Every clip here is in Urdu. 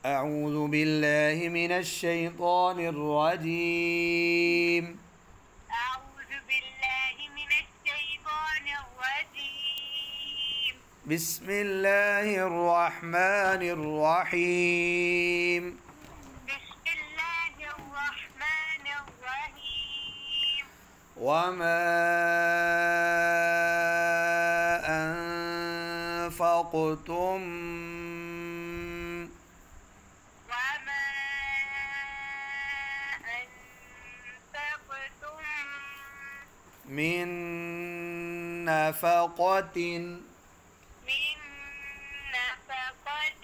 أعوذ بالله من الشيطان الرجيم. أعوذ بالله من الشيطان الرجيم. بسم الله الرحمن الرحيم. بسم الله الرحمن الرحيم. وما أنفقتم وما أنفقتم من نفقة من نفقة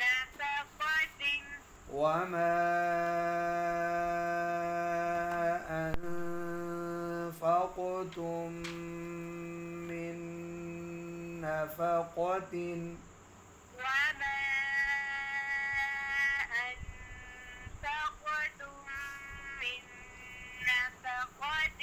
نفقة وما أنفقتم من نفقة وما أنفقتم من نفقة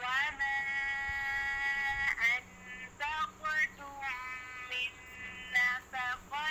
وما أنفقتم من نفقة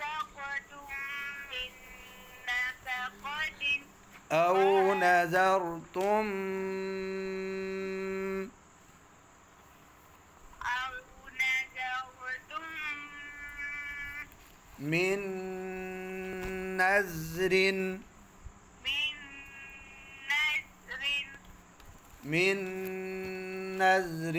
أنفقتم من نفقة أو نذرتم أو نذرتم من نذر من نذر من نذر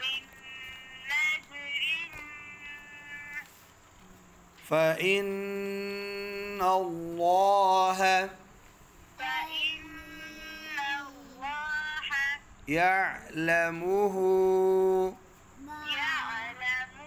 من نذر فإن الله فإن الله يعلمه. يعلمه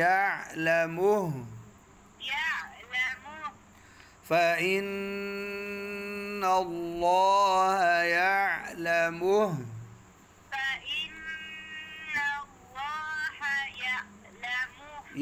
يعلمه. يعلمه فإن الله يعلمه. فإن الله يعلمه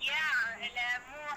يعلمه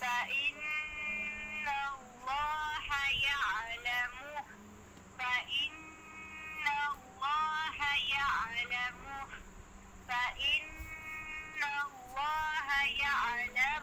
فإن الله يعلمه فإن الله يعلمه فإن الله يعلمه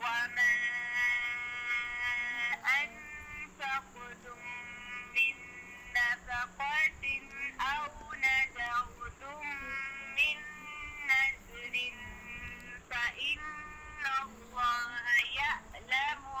وما أنفقتم من نفقة أو نذرتم من نذر فإن الله يعلمه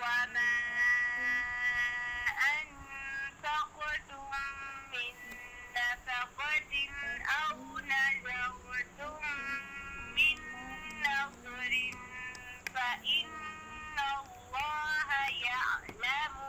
وما أنفقتم من نفقة أو نذرتم من نذر فإن الله يعلمه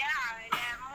يعلمه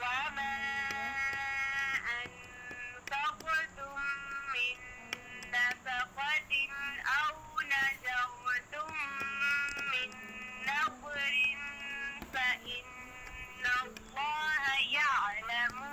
وما أنفقتم من نفقة أو نذرتم من نذر فإن الله يعلمه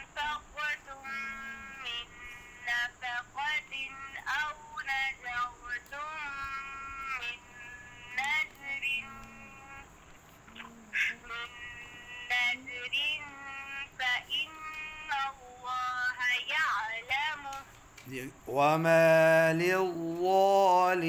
أنفقتم من نفقة أو نذرتم من نذر فإن الله يعلمه وما للظالمين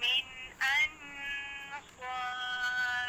من أنصار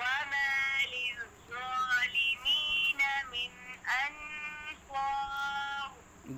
وما للظالمين من أنصار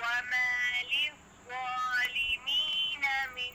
وما للظالمين من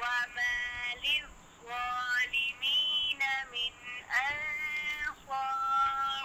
وما للظالمين من أنصار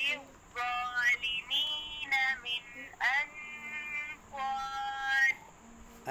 للظالمين من أنصار